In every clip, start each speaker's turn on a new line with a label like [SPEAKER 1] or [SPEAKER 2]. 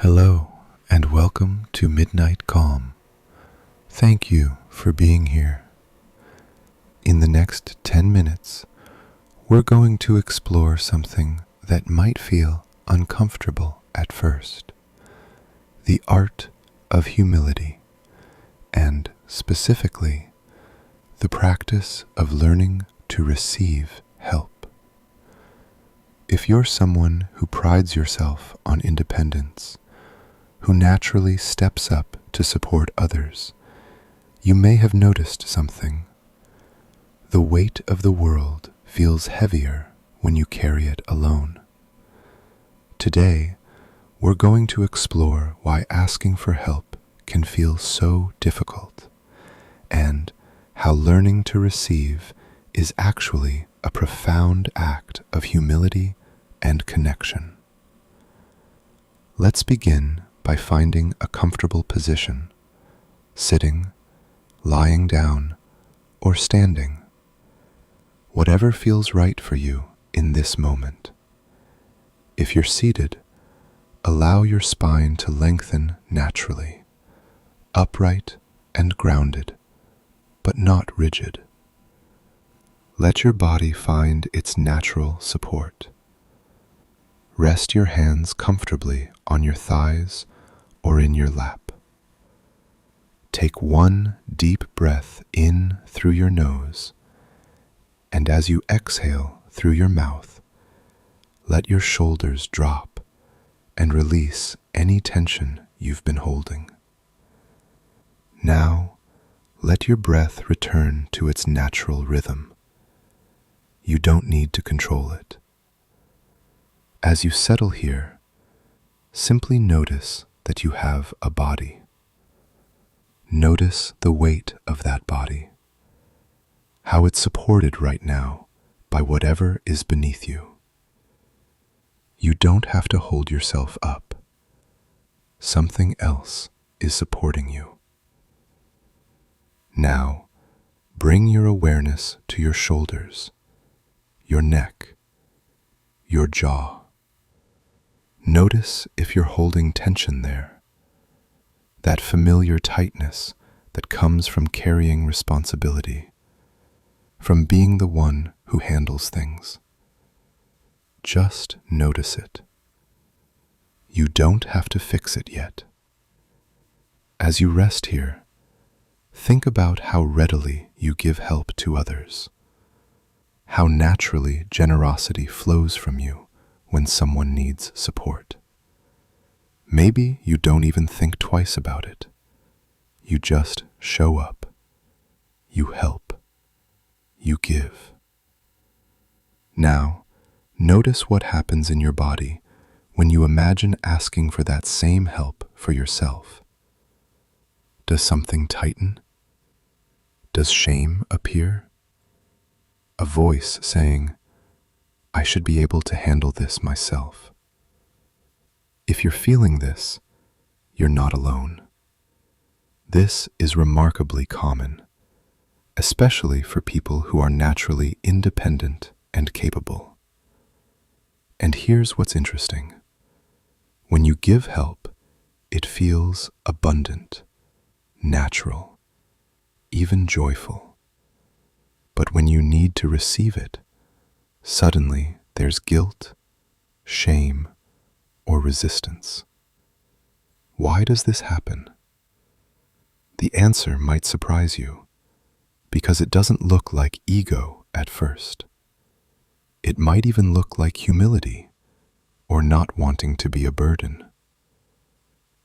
[SPEAKER 1] Hello, and welcome to Midnight Calm. Thank you for being here. In the next 10 minutes, we're going to explore something that might feel uncomfortable at first: the art of humility, and specifically, the practice of learning to receive help. If you're someone who prides yourself on independence, who naturally steps up to support others, you may have noticed something. The weight of the world feels heavier when you carry it alone. Today, we're going to explore why asking for help can feel so difficult, and how learning to receive is actually a profound act of humility and connection. Let's begin by finding a comfortable position, sitting, lying down, or standing. Whatever feels right for you in this moment. If you're seated, allow your spine to lengthen naturally, upright and grounded, but not rigid. Let your body find its natural support. Rest your hands comfortably on your thighs or in your lap. Take one deep breath in through your nose, and as you exhale through your mouth, let your shoulders drop and release any tension you've been holding. Now, let your breath return to its natural rhythm. You don't need to control it. As you settle here, simply notice that you have a body. Notice the weight of that body, how it's supported right now by whatever is beneath you. You don't have to hold yourself up. Something else is supporting you. Now, bring your awareness to your shoulders, your neck, your jaw. Notice if you're holding tension there, that familiar tightness that comes from carrying responsibility, from being the one who handles things. Just notice it. You don't have to fix it yet. As you rest here, think about how readily you give help to others, how naturally generosity flows from you when someone needs support. Maybe you don't even think twice about it. You just show up. You help. You give. Now, notice what happens in your body when you imagine asking for that same help for yourself. Does something tighten? Does shame appear? A voice saying, "I should be able to handle this myself." If you're feeling this, you're not alone. This is remarkably common, especially for people who are naturally independent and capable. And here's what's interesting. When you give help, it feels abundant, natural, even joyful. But when you need to receive it, suddenly there's guilt, shame, or resistance. Why does this happen? The answer might surprise you, because it doesn't look like ego at first. It might even look like humility, or not wanting to be a burden.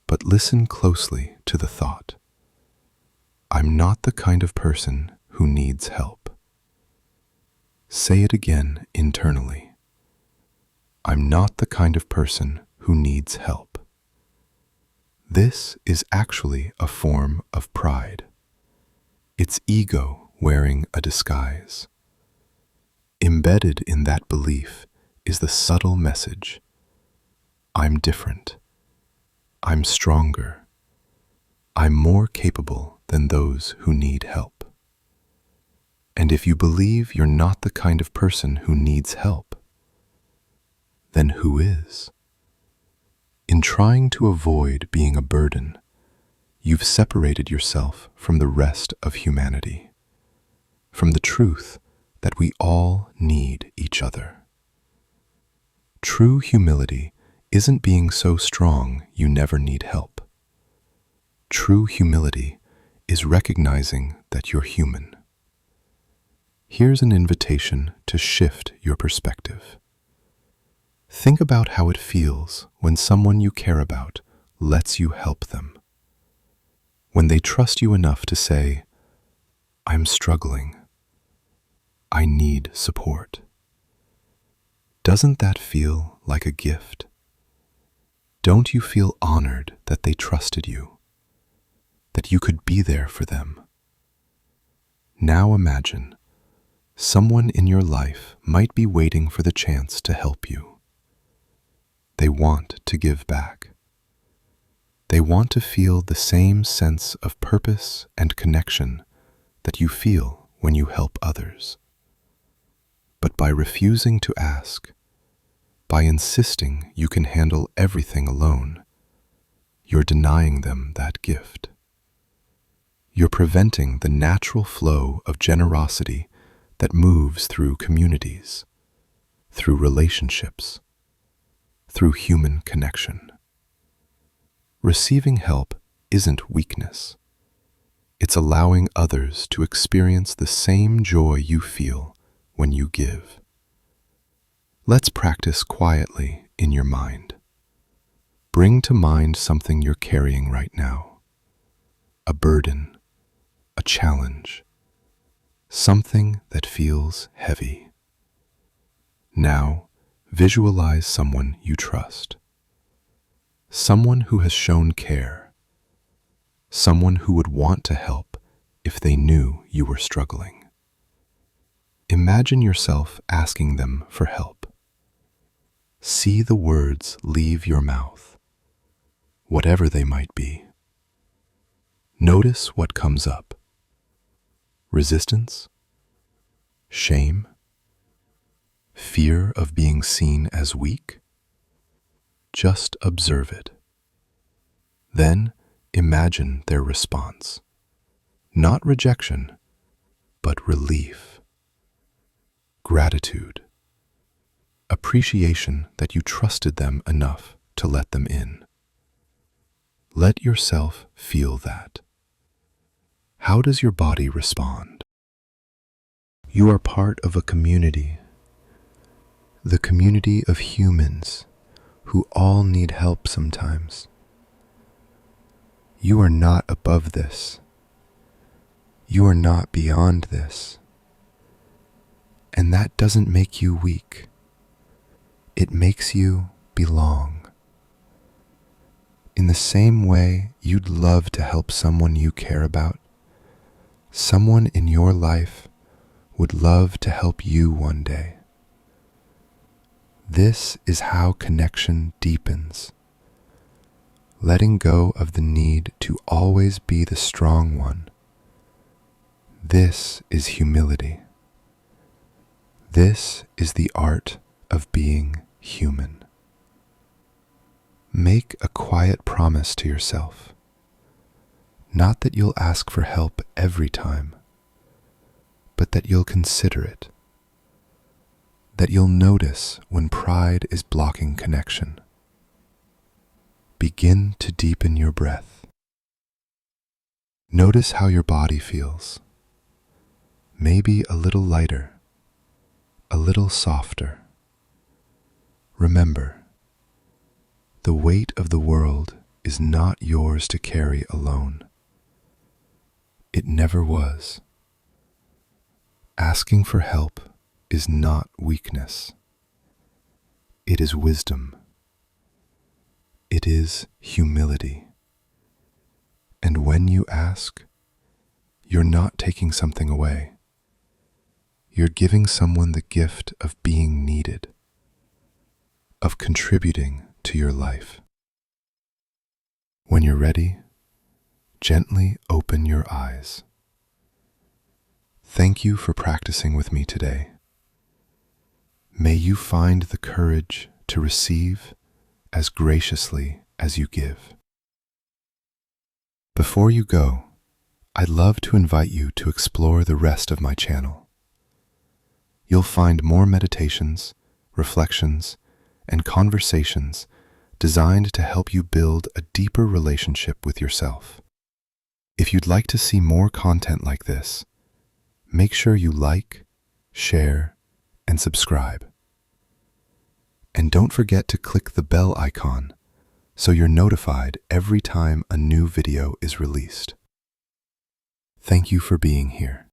[SPEAKER 1] But listen closely to the thought. I'm not the kind of person who needs help. Say it again internally. I'm not the kind of person who needs help. This is actually a form of pride. It's ego wearing a disguise. Embedded in that belief is the subtle message: I'm different. I'm stronger. I'm more capable than those who need help. And if you believe you're not the kind of person who needs help, then who is? In trying to avoid being a burden, you've separated yourself from the rest of humanity, from the truth that we all need each other. True humility isn't being so strong you never need help. True humility is recognizing that you're human. Here's an invitation to shift your perspective. Think about how it feels when someone you care about lets you help them. When they trust you enough to say, "I'm struggling. I need support." Doesn't that feel like a gift? Don't you feel honored that they trusted you, that you could be there for them? Now imagine someone in your life might be waiting for the chance to help you. They want to give back. They want to feel the same sense of purpose and connection that you feel when you help others. But by refusing to ask, by insisting you can handle everything alone, you're denying them that gift. You're preventing the natural flow of generosity that moves through communities, through relationships, through human connection. Receiving help isn't weakness. It's allowing others to experience the same joy you feel when you give. Let's practice quietly in your mind. Bring to mind something you're carrying right now. A burden, a challenge, something that feels heavy. Now, visualize someone you trust. Someone who has shown care. Someone who would want to help if they knew you were struggling. Imagine yourself asking them for help. See the words leave your mouth, whatever they might be. Notice what comes up. Resistance? Shame? Fear of being seen as weak? Just observe it. Then imagine their response. Not rejection, but relief. Gratitude. Appreciation that you trusted them enough to let them in. Let yourself feel that. How does your body respond? You are part of a community, the community of humans who all need help sometimes. You are not above this. You are not beyond this. And that doesn't make you weak. It makes you belong. In the same way you'd love to help someone you care about, someone in your life would love to help you one day. This is how connection deepens. Letting go of the need to always be the strong one. This is humility. This is the art of being human. Make a quiet promise to yourself. Not that you'll ask for help every time, but that you'll consider it. That you'll notice when pride is blocking connection. Begin to deepen your breath. Notice how your body feels. Maybe a little lighter, a little softer. Remember, the weight of the world is not yours to carry alone. It never was. Asking for help is not weakness. It is wisdom. It is humility. And when you ask, you're not taking something away. You're giving someone the gift of being needed, of contributing to your life. When you're ready, gently open your eyes. Thank you for practicing with me today. May you find the courage to receive as graciously as you give. Before you go, I'd love to invite you to explore the rest of my channel. You'll find more meditations, reflections, and conversations designed to help you build a deeper relationship with yourself. If you'd like to see more content like this, make sure you like, share, and subscribe. And don't forget to click the bell icon so you're notified every time a new video is released. Thank you for being here.